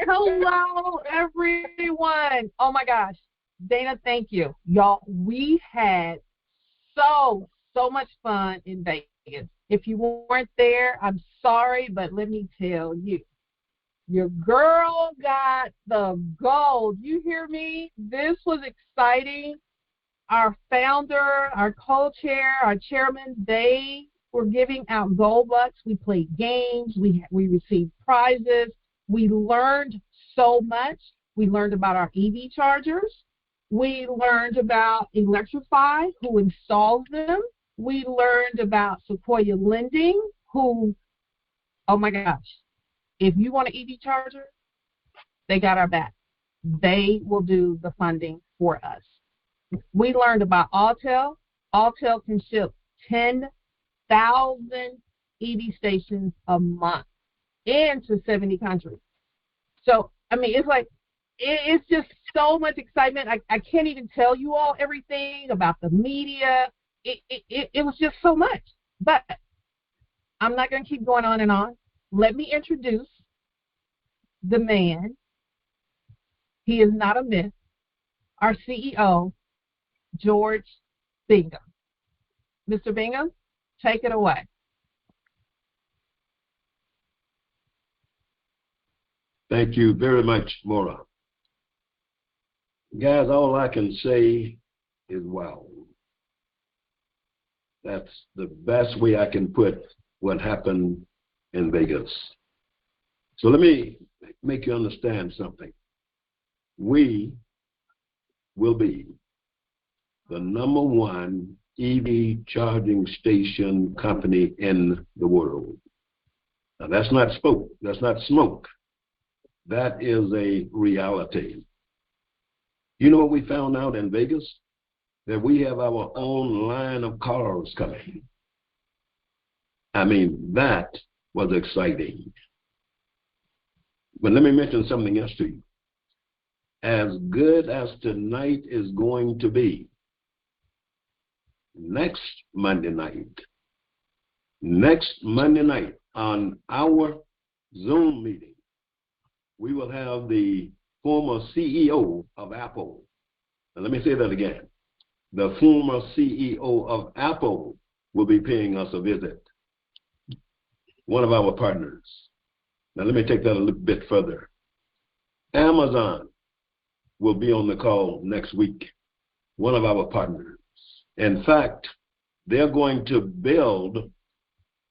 Hello, everyone. Oh my gosh. Dana, thank you. Y'all, we had so much fun in Vegas. If you weren't there, I'm sorry, but let me tell you, your girl got the gold. You hear me? This was exciting. Our founder, our co-chair, our chairman, they were giving out gold bucks. We played games. We received prizes. We learned so much. We learned about our EV chargers. We learned about Electrify, who installs them. We learned about Sequoia Lending, who, oh my gosh, if you want an EV charger, they got our back. They will do the funding for us. We learned about Autel. Autel can ship 10,000 EV stations a month into 70 countries. So, I mean, it's like, it's just so much excitement. I can't even tell you all everything about the media. It was just so much. But I'm not going to keep going on and on. Let me introduce the man. He is not a myth. Our CEO, George Bingham. Mr. Bingham, take it away. Thank you very much, Maura. Guys, all I can say is wow. That's the best way I can put what happened in Vegas. So let me make you understand something. We will be the #1 EV charging station company in the world. Now that's not smoke. That's not smoke. That is a reality. You know what we found out in Vegas? That we have our own line of cars coming. I mean, that was exciting. But let me mention something else to you. As good as tonight is going to be, next Monday night on our Zoom meeting, we will have the former CEO of Apple. Now, let me say that again. The former CEO of Apple will be paying us a visit. One of our partners. Now, let me take that a little bit further. Amazon will be on the call next week. One of our partners. In fact, they're going to build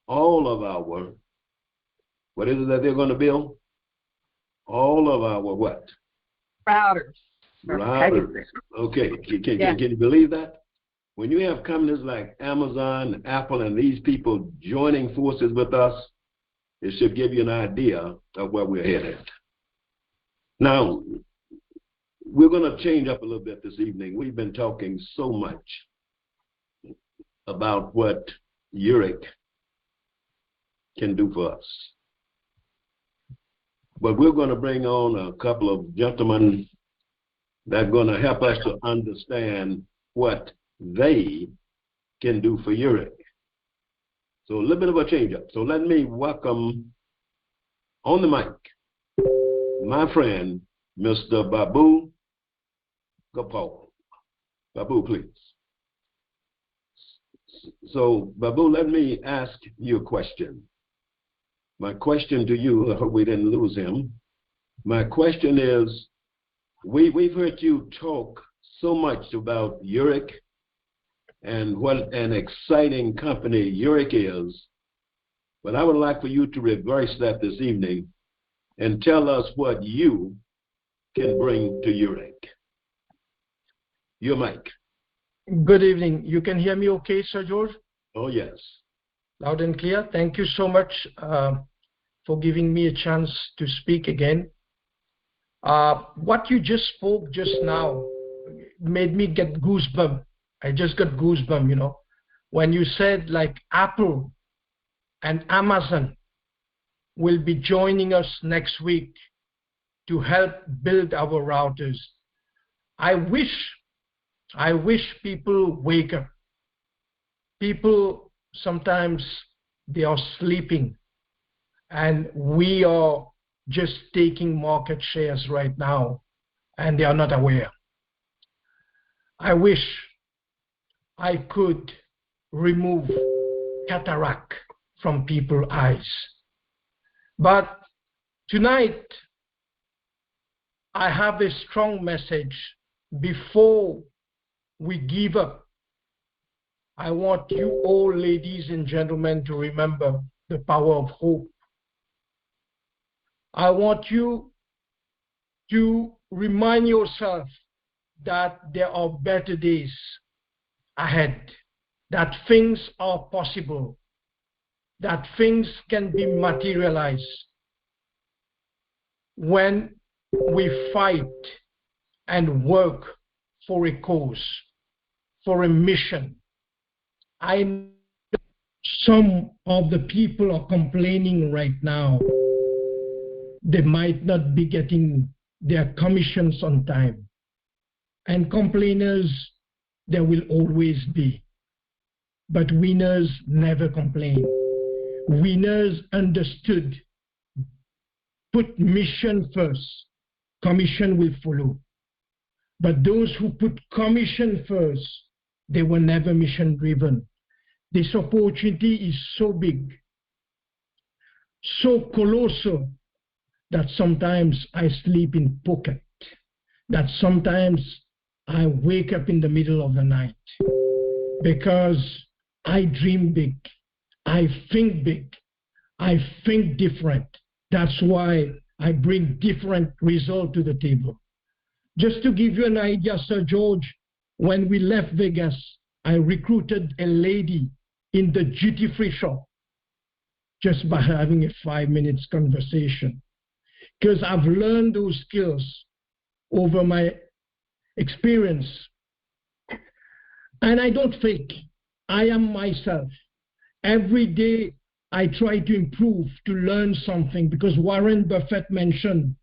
all of our, what is it that they're going to build? All of our what? Routers. Okay, can you believe that? When you have companies like Amazon, Apple, and these people joining forces with us, it should give you an idea of where we're headed. Now, we're going to change up a little bit this evening. We've been talking so much about what Yereq can do for us. But we're going to bring on a couple of gentlemen that are going to help us to understand what they can do for Yereq. So a little bit of a change up. So let me welcome on the mic my friend, Mr. Babu Gopal. Babu, please. So, Babu, let me ask you a question. My question to you, I hope we didn't lose him. My question is, we've heard you talk so much about Yereq and what an exciting company Yereq is, but I would like for you to reverse that this evening and tell us what you can bring to Yereq. Your mic. Good evening. You can hear me okay, Sir George? Oh, yes. Loud and clear. Thank you so much for giving me a chance to speak again. What you just spoke just now made me get goosebumps. I just got goosebumps, you know, when you said like Apple and Amazon will be joining us next week to help build our routers. I wish people wake up. People sometimes they are sleeping, and we are just taking market shares right now, and they are not aware. I wish I could remove cataract from people's eyes. But tonight, I have a strong message. Before we give up, I want you all, ladies and gentlemen, to remember the power of hope. I want you to remind yourself that there are better days ahead, that things are possible, that things can be materialized when we fight and work for a cause, for a mission. I know some of the people are complaining right now. They might not be getting their commissions on time. And complainers, there will always be. But winners never complain. Winners understood. Put mission first. Commission will follow. But those who put commission first, they were never mission driven. This opportunity is so big, so colossal, that sometimes I sleep in pocket, that sometimes I wake up in the middle of the night, because I dream big, I think big, I think different. That's why I bring different results to the table. Just to give you an idea, Sir George, when we left Vegas, I recruited a lady in the duty-free shop just by having a 5 minutes conversation. Because I've learned those skills over my experience. And I don't fake. I am myself. Every day I try to improve, to learn something, because Warren Buffett mentioned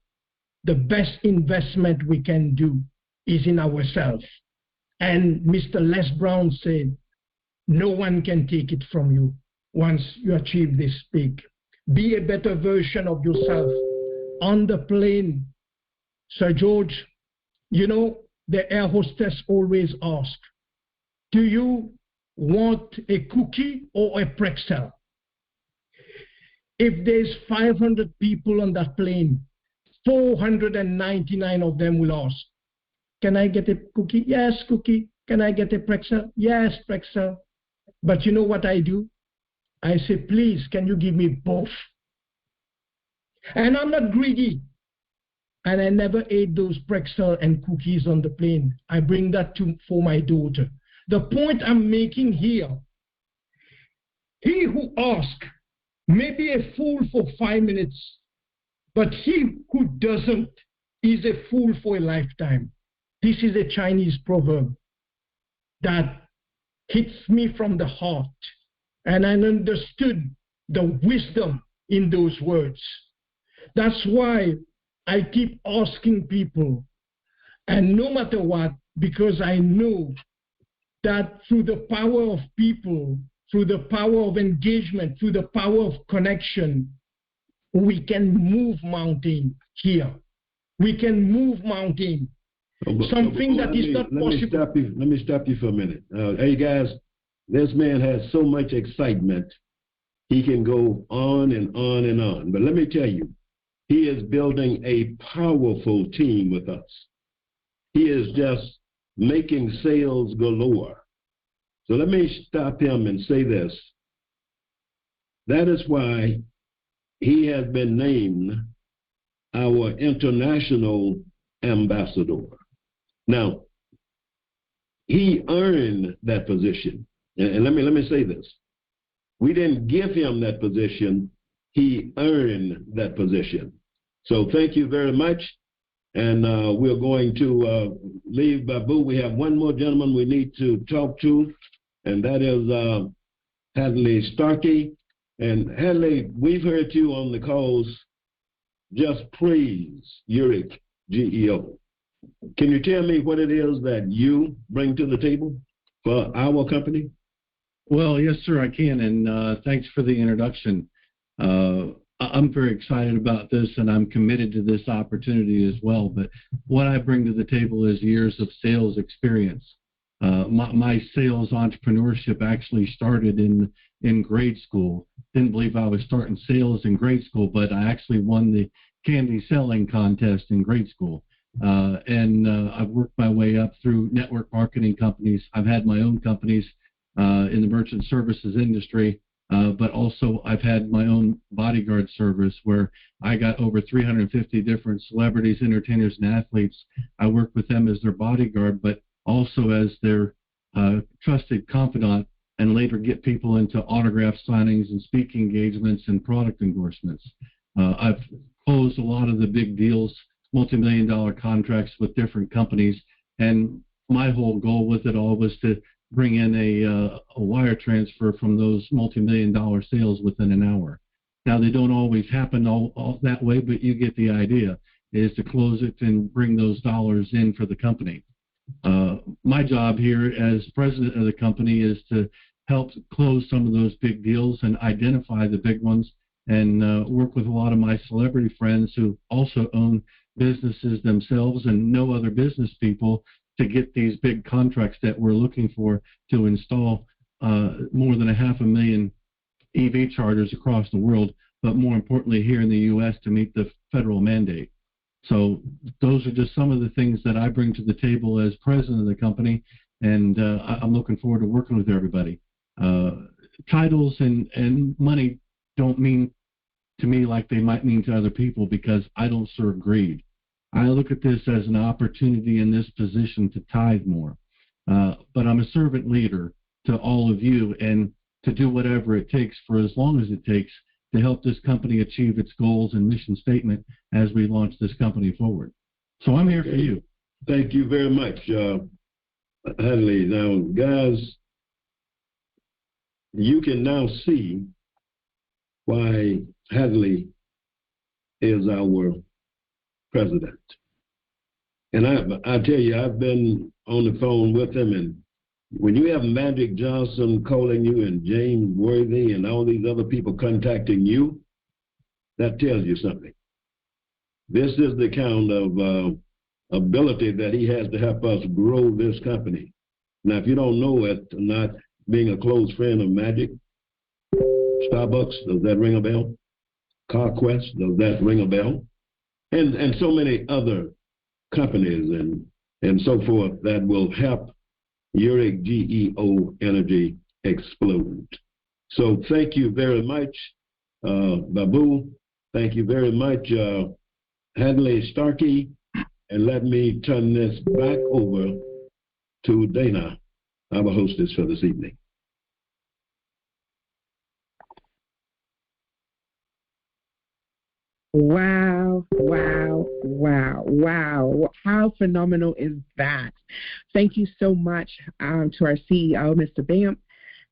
the best investment we can do is in ourselves. And Mr. Les Brown said, no one can take it from you once you achieve this peak. Be a better version of yourself. On the plane, Sir George, you know, the air hostess always asks, do you want a cookie or a pretzel? If there's 500 people on that plane, 499 of them will ask, can I get a cookie? Yes, cookie. Can I get a pretzel? Yes, pretzel. But you know what I do? I say, please, can you give me both? And I'm not greedy. And I never ate those pretzel and cookies on the plane. I bring that for my daughter. The point I'm making here, he who asks may be a fool for 5 minutes, but he who doesn't is a fool for a lifetime. This is a Chinese proverb that hits me from the heart, and I understood the wisdom in those words. That's why I keep asking people, and no matter what, because I know that through the power of people, through the power of engagement, through the power of connection, we can move mountain here. We can move mountain. Something that is not possible. Let me stop you for a minute. Hey guys, this man has so much excitement. He can go on and on and on. But let me tell you, he is building a powerful team with us. He is just making sales galore. So let me stop him and say this. That is why he has been named our international ambassador. Now, he earned that position. And let me say this. We didn't give him that position. He earned that position. So thank you very much. And we're going to leave Babu. We have one more gentleman we need to talk to, and that is Hadley Starkey. And Hadley, we've heard you on the calls just praise Yereq GEO. Can you tell me what it is that you bring to the table for our company? Well, yes, sir, I can. And thanks for the introduction. I'm very excited about this, and I'm committed to this opportunity as well. But what I bring to the table is years of sales experience. My sales entrepreneurship actually started in grade school. Didn't believe I was starting sales in grade school, but I actually won the candy selling contest in grade school. And I've worked my way up through network marketing companies. I've had my own companies in the merchant services industry. But also I've had my own bodyguard service where I got over 350 different celebrities, entertainers, and athletes. I work with them as their bodyguard, but also as their trusted confidant, and later get people into autograph signings and speaking engagements and product endorsements. I've closed a lot of the big deals, multi-million-dollar contracts with different companies, and my whole goal with it all was to bring in a wire transfer from those multi-million-dollar sales within an hour. Now, they don't always happen all that way, but you get the idea, is to close it and bring those dollars in for the company. My job here as president of the company is to help close some of those big deals and identify the big ones, and work with a lot of my celebrity friends who also own businesses themselves and know other business people to get these big contracts that we're looking for to install more than 500,000 EV chargers across the world, but more importantly here in the U.S. to meet the federal mandate. So those are just some of the things that I bring to the table as president of the company, and I'm looking forward to working with everybody. Titles and money don't mean to me like they might mean to other people, because I don't serve greed. I look at this as an opportunity in this position to tithe more. But I'm a servant leader to all of you, and to do whatever it takes for as long as it takes to help this company achieve its goals and mission statement as we launch this company forward. So I'm here for you. Thank you very much, Hadley. Now, guys, you can now see why Hadley is our president. And I tell you, I've been on the phone with him, and when you have Magic Johnson calling you and James Worthy and all these other people contacting you, that tells you something. This is the kind of ability that he has to help us grow this company. Now, if you don't know it, not being a close friend of Magic, Starbucks, does that ring a bell? CarQuest, does that ring a bell? And so many other companies and so forth that will help Yereq GEO Energy explode. So thank you very much, Babu. Thank you very much, Hadley Starkey. And let me turn this back over to Dana, our hostess for this evening. Wow, wow, wow, wow. How phenomenal is that? Thank you so much to our CEO, Mr. Bamp.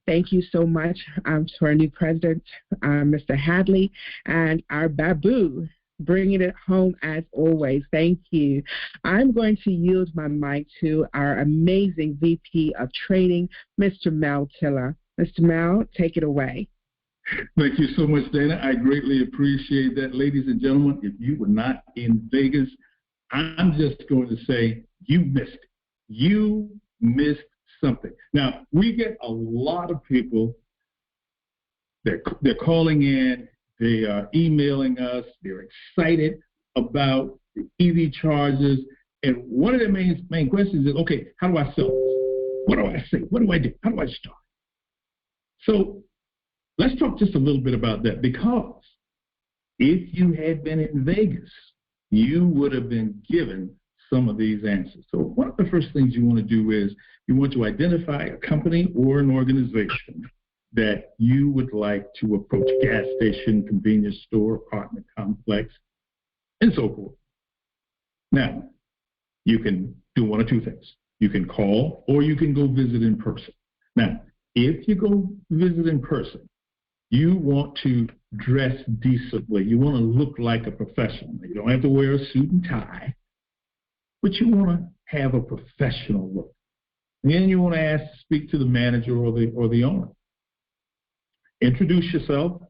Thank you so much to our new president, Mr. Hadley, and our Babu, bringing it home as always. Thank you. I'm going to yield my mic to our amazing VP of Trading, Mr. Mel Tiller. Mr. Mel, take it away. Thank you so much, Dana. I greatly appreciate that. Ladies and gentlemen, if you were not in Vegas, I'm just going to say you missed it. You missed something. Now, we get a lot of people, they're calling in, they are emailing us, they're excited about the EV chargers, and one of their main questions is, okay, how do I sell this? What do I say? What do I do? How do I start? So let's talk just a little bit about that, because if you had been in Vegas, you would have been given some of these answers. So one of the first things you want to do is you want to identify a company or an organization that you would like to approach: gas station, convenience store, apartment complex, and so forth. Now, you can do one of two things. You can call or you can go visit in person. Now, if you go visit in person, you want to dress decently. You want to look like a professional. You don't have to wear a suit and tie, but you want to have a professional look. And then you want to speak to the manager or the owner. Introduce yourself.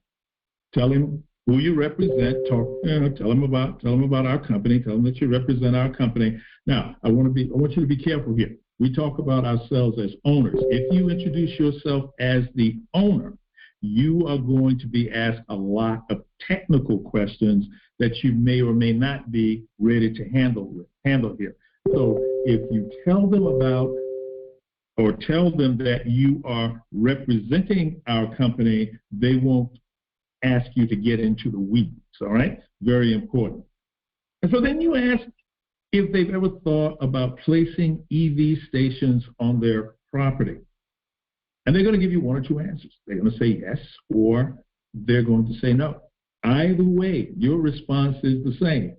Tell him who you represent. Tell them about our company. Tell them that you represent our company. Now, I want you to be careful here. We talk about ourselves as owners. If you introduce yourself as the owner, you are going to be asked a lot of technical questions that you may or may not be ready to handle here. So if you tell them that you are representing our company, they won't ask you to get into the weeds, all right? Very important. And so then you ask if they've ever thought about placing EV stations on their property. And they're going to give you one or two answers. They're going to say yes, or they're going to say no. Either way, your response is the same.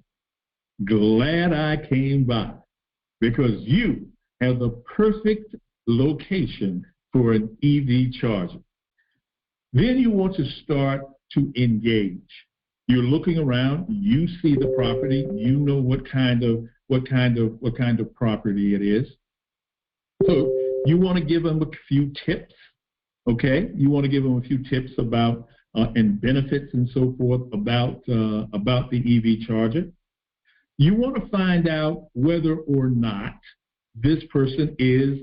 Glad I came by, because you have the perfect location for an EV charger. Then you want to start to engage. You're looking around, you see the property, you know what kind of property it is. So you want to give them a few tips, okay? You want to give them a few tips about and benefits and so forth about the EV charger. You want to find out whether or not this person is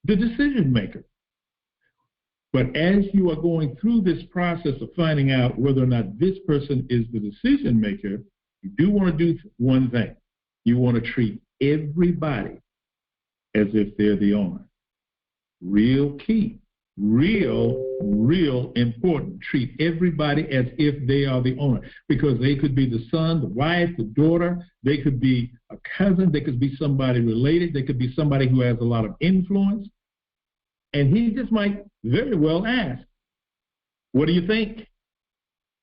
the decision maker. But as you are going through this process of finding out whether or not this person is the decision maker, you do want to do one thing. You want to treat everybody as if they're the owner. Real key. Real important. Treat everybody as if they are the owner, because they could be the son, the wife, the daughter. They could be a cousin. They could be somebody related. They could be somebody who has a lot of influence. And he just might very well ask, what do you think?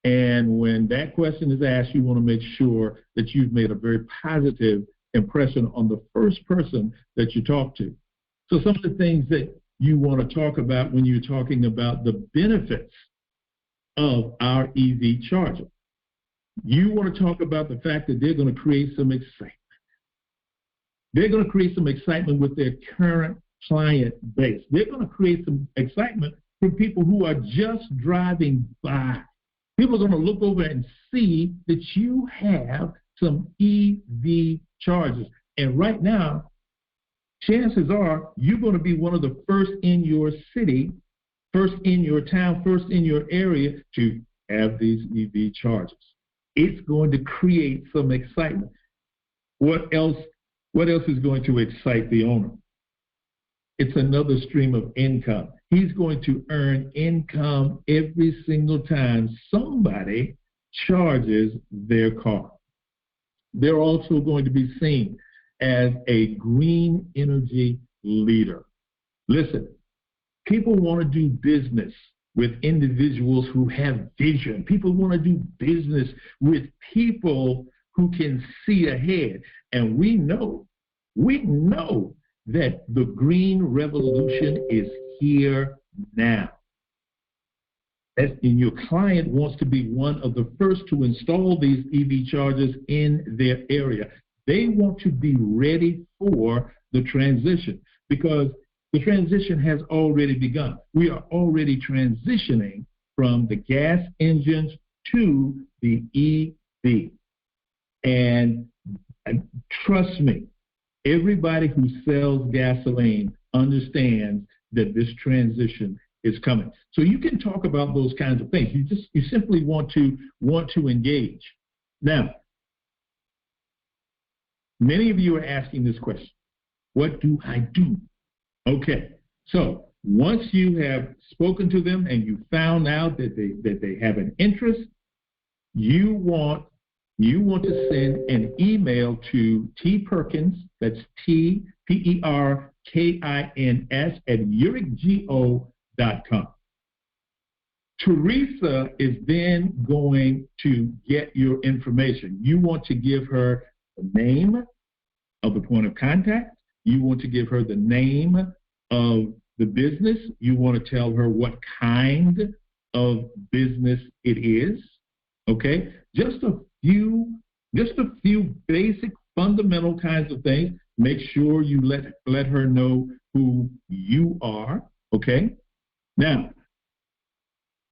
And when that question is asked, you want to make sure that you've made a very positive impression on the first person that you talk to. So some of the things that you want to talk about when you're talking about the benefits of our EV charger. You want to talk about the fact that they're going to create some excitement. They're going to create some excitement with their current client base. They're going to create some excitement for people who are just driving by. People are going to look over and see that you have some EV chargers. And right now, chances are you're going to be one of the first in your city, first in your town, first in your area to have these EV chargers. It's going to create some excitement. What else is going to excite the owner? It's another stream of income. He's going to earn income every single time somebody charges their car. They're also going to be seen as a green energy leader. Listen, people want to do business with individuals who have vision. People want to do business with people who can see ahead. And we know that the green revolution is here now. And your client wants to be one of the first to install these EV chargers in their area. They want to be ready for the transition, because the transition has already begun. We are already transitioning from the gas engines to the EV. And trust me, everybody who sells gasoline understands that this transition is coming. So you can talk about those kinds of things. You simply want to engage. Now, many of you are asking this question: what do I do? Okay, so once you have spoken to them and you found out that they have an interest, you want to send an email to T. Perkins, that's TPERKINS at yereqgo.com. Teresa is then going to get your information. You want to give her the name of the point of contact. You want to give her the name of the business. You want to tell her what kind of business it is. Okay? Just a few basic fundamental kinds of things. Make sure you let her know who you are. Okay? Now,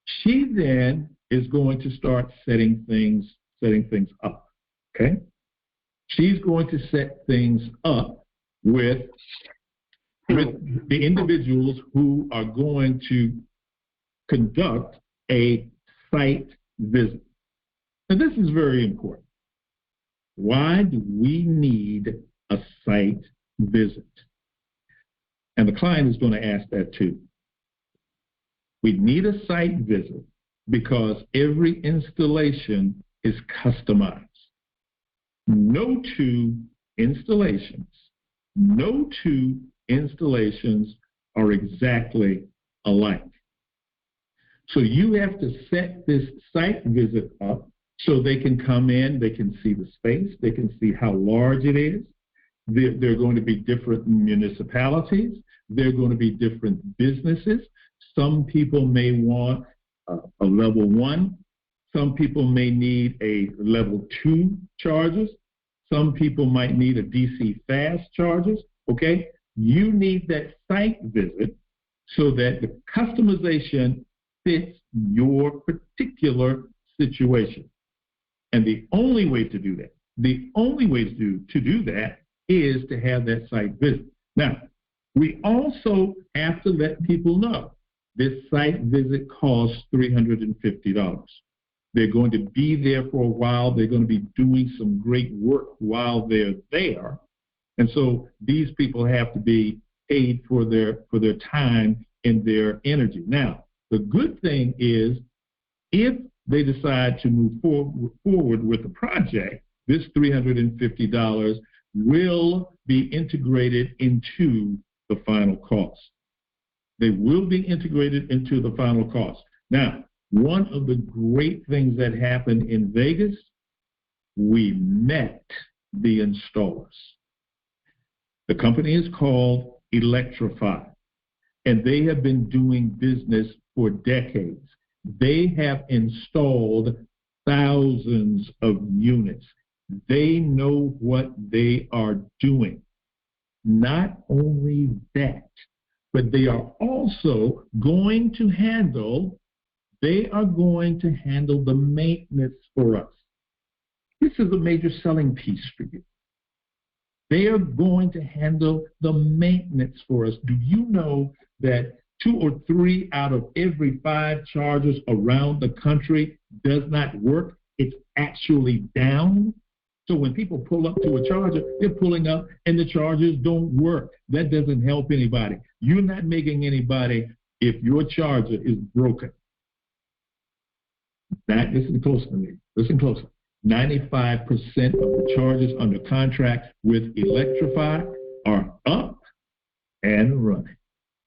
she then is going to start setting things up. Okay? She's going to set things up with the individuals who are going to conduct a site visit. Now, this is very important. Why do we need a site visit? And the client is going to ask that too. We need a site visit because every installation is customized. No two installations are exactly alike. So you have to set this site visit up so they can come in, they can see the space, they can see how large it is. There are going to be different municipalities. There are going to be different businesses. Some people may want a level 1. Some people may need a level 2 charges. Some people might need a DC fast charges. Okay? You need that site visit so that the customization fits your particular situation. And the only way to do that, is to have that site visit. Now, we also have to let people know this site visit costs $350. They're going to be there for a while. They're going to be doing some great work while they're there. And so these people have to be paid for their time and their energy. Now, the good thing is if they decide to move forward with the project, this $350 will be integrated into the final cost. They will be integrated into the final cost. Now, one of the great things that happened in Vegas, we met the installers. The company is called Electrify, and they have been doing business for decades. They have installed thousands of units. They know what they are doing. Not only that, but they are also going to handle the maintenance for us. This is a major selling piece for you. They are going to handle the maintenance for us. Do you know that 2 or 3 out of every 5 chargers around the country does not work? It's actually down. So when people pull up to a charger, they're pulling up and the chargers don't work. That doesn't help anybody. You're not making anybody if your charger is broken. Listen closer to me. Listen closer. 95% of the chargers under contract with Electrify are up and running.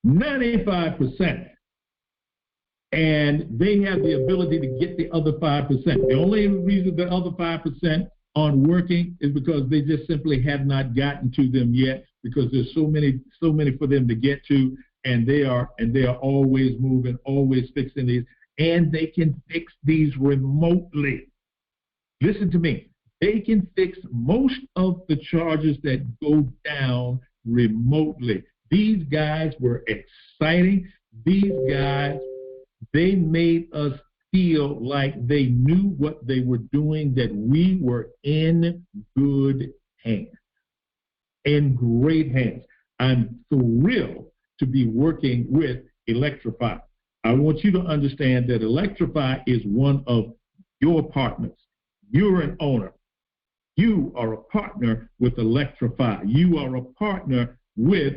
95%. And they have the ability to get the other 5%. The only reason the other 5% aren't working is because they just simply have not gotten to them yet, because there's so many for them to get to, and they are always moving, always fixing these, and they can fix these remotely. Listen to me. They can fix most of the charges that go down remotely. These guys were exciting. These guys, they made us feel like they knew what they were doing, that we were in good hands, in great hands. I'm thrilled to be working with Electrify. I want you to understand that Electrify is one of your partners. You're an owner. You are a partner with Electrify. You are a partner with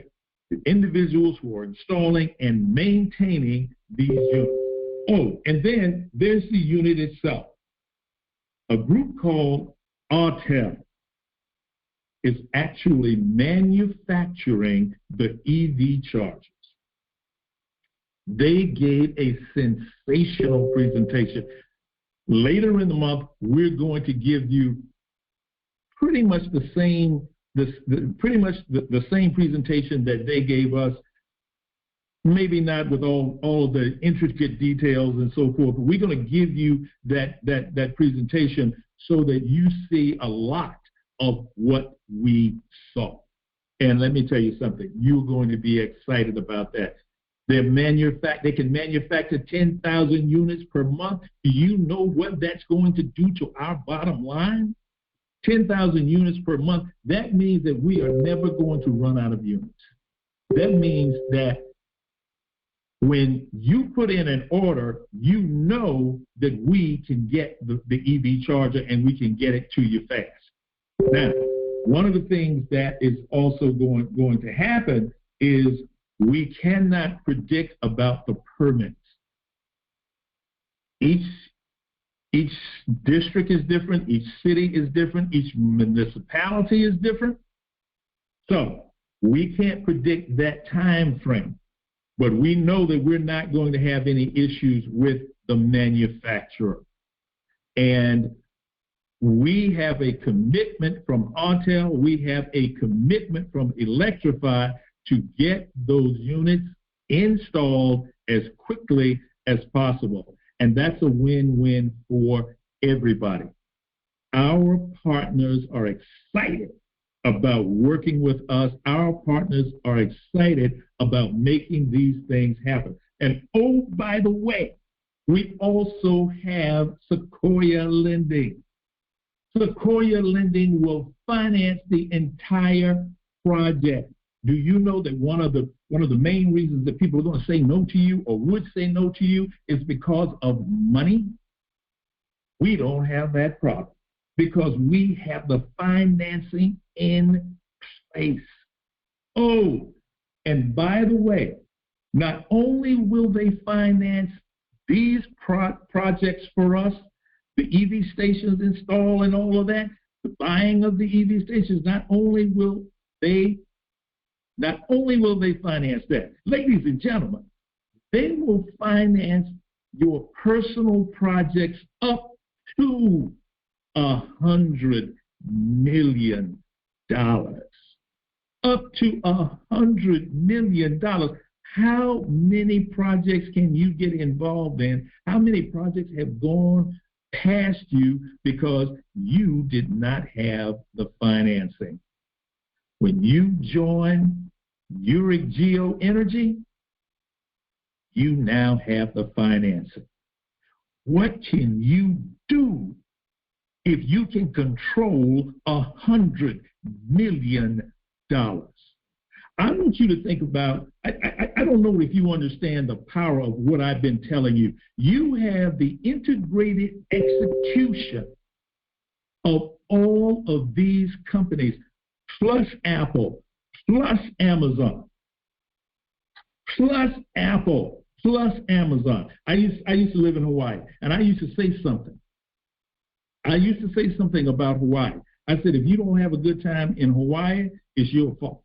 the individuals who are installing and maintaining these units. Oh, and then there's the unit itself. A group called Artel is actually manufacturing the EV chargers. They gave a sensational presentation. Later in the month, we're going to give you pretty much the same presentation that they gave us. Maybe not with all the intricate details and so forth, but we're going to give you that presentation so that you see a lot of what we saw. And let me tell you something, you're going to be excited about that. They can manufacture 10,000 units per month. Do you know what that's going to do to our bottom line? 10,000 units per month. That means that we are never going to run out of units. That means that when you put in an order, you know that we can get the EV charger and we can get it to you fast. Now, one of the things that is also going to happen is we cannot predict about the permits. Each district is different, each city is different, each municipality is different. So we can't predict that time frame, but we know that we're not going to have any issues with the manufacturer. And we have a commitment from Autel, we have a commitment from Electrify to get those units installed as quickly as possible. And that's a win-win for everybody. Our partners are excited about working with us. Our partners are excited about making these things happen. And oh, by the way, we also have Sequoia Lending. Sequoia Lending will finance the entire project. Do you know that one of the main reasons that people are going to say no to you or would say no to you is because of money? We don't have that problem because we have the financing in place. Oh, and by the way, not only will they finance these projects for us, the EV stations install and all of that, the buying of the EV stations, not only will they finance that, ladies and gentlemen, they will finance your personal projects up to $100 million. Up to $100 million. How many projects can you get involved in? How many projects have gone past you because you did not have the financing? When you join Yereq Geoenergy, you now have the financing. What can you do if you can control $100 million? I want you to think about, I don't know if you understand the power of what I've been telling you. You have the integrated execution of all of these companies, plus Apple, plus Amazon, plus Apple, plus Amazon. I used to live in Hawaii, and I used to say something. About Hawaii. I said, if you don't have a good time in Hawaii, it's your fault.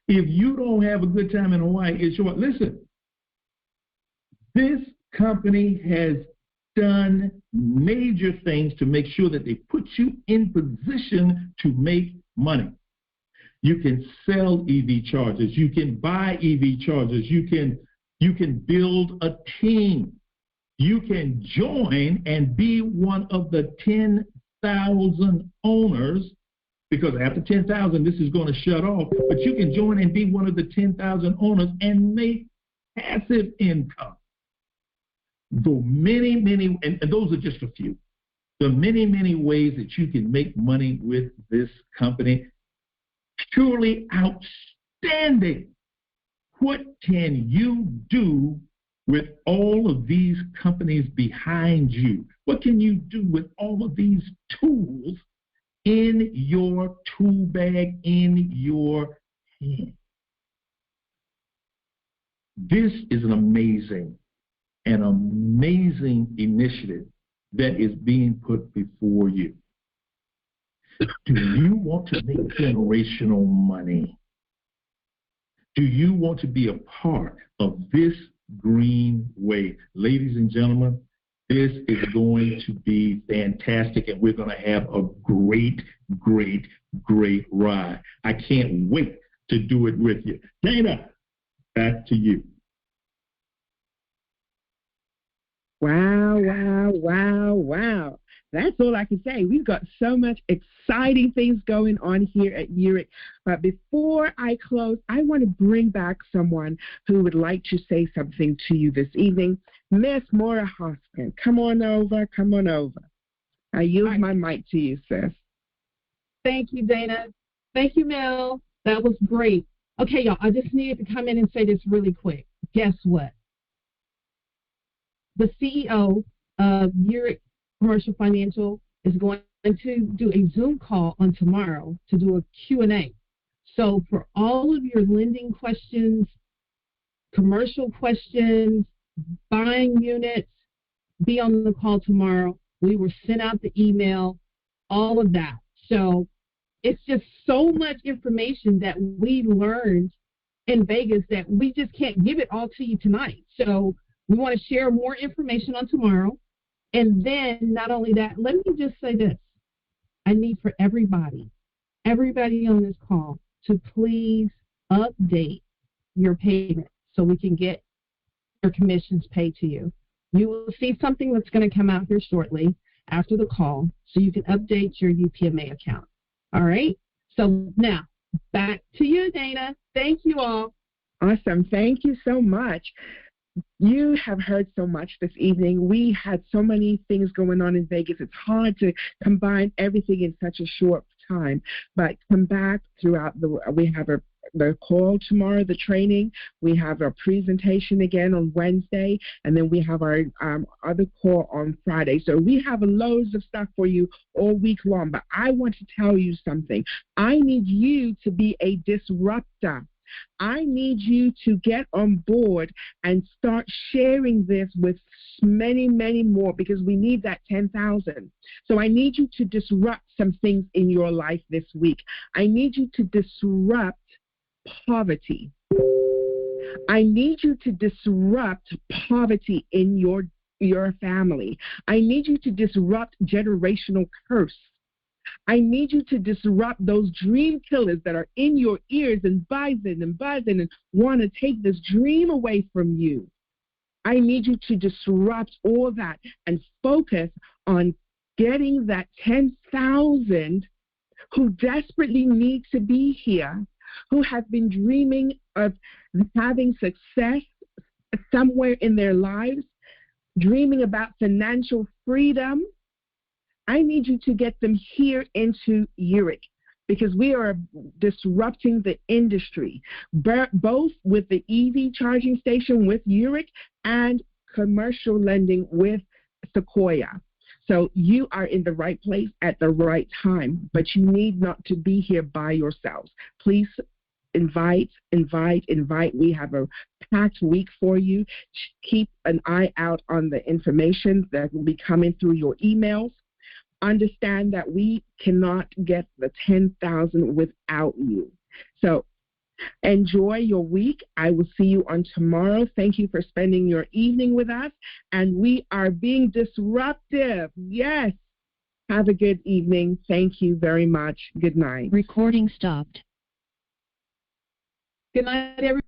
If you don't have a good time in Hawaii, it's your fault. Listen, this company has done major things to make sure that they put you in position to make money. You can sell EV chargers. You can buy EV chargers. You can build a team. You can join and be one of the 10,000 owners, because after 10,000, this is going to shut off. But you can join and be one of the 10,000 owners and make passive income. The many, and those are just a few. The many, many ways that you can make money with this company. Purely outstanding. What can you do with all of these companies behind you? What can you do with all of these tools in your tool bag, in your hand? This is an amazing initiative that is being put before you. Do you want to make generational money? Do you want to be a part of this green wave? Ladies and gentlemen, this is going to be fantastic, and we're going to have a great, great, great ride. I can't wait to do it with you. Dana, back to you. Wow. That's all I can say. We've got so much exciting things going on here at Yereq. But before I close, I want to bring back someone who would like to say something to you this evening. Miss Maura Hoskin, come on over. I yield my mic to you, sis. Thank you, Dana. Thank you, Mel. That was great. Okay, y'all, I just needed to come in and say this really quick. Guess what? The CEO of Yereq Commercial Financial is going to do a Zoom call on tomorrow to do a Q&A. So for all of your lending questions, commercial questions, buying units, be on the call tomorrow. We will send out the email, all of that. So it's just so much information that we learned in Vegas that we just can't give it all to you tonight. So we want to share more information on tomorrow. And then not only that, let me just say this. I need for everybody on this call to please update your payment so we can get your commissions paid to you. You will see something that's going to come out here shortly after the call so you can update your UPMA account. All right? So now, back to you, Dana. Thank you all. Awesome. Thank you so much. You have heard so much this evening. We had so many things going on in Vegas. It's hard to combine everything in such a short time. But come back throughout we have the call tomorrow, the training. We have our presentation again on Wednesday, and then we have our other call on Friday. So we have loads of stuff for you all week long. But I want to tell you something. I need you to be a disruptor. I need you to get on board and start sharing this with many, many more, because we need that 10,000. So I need you to disrupt some things in your life this week. I need you to disrupt poverty. I need you to disrupt poverty in your family. I need you to disrupt generational curse. I need you to disrupt those dream killers that are in your ears and buzzing and want to take this dream away from you. I need you to disrupt all that and focus on getting that 10,000 who desperately need to be here, who have been dreaming of having success somewhere in their lives, dreaming about financial freedom. I need you to get them here into Yereq, because we are disrupting the industry, both with the EV charging station with Yereq and commercial lending with Sequoia. So you are in the right place at the right time, but you need not to be here by yourselves. Please invite. We have a packed week for you. Keep an eye out on the information that will be coming through your emails. Understand that we cannot get the 10,000 without you. So enjoy your week. I will see you on tomorrow. Thank you for spending your evening with us. And we are being disruptive. Yes. Have a good evening. Thank you very much. Good night. Recording stopped. Good night, everyone.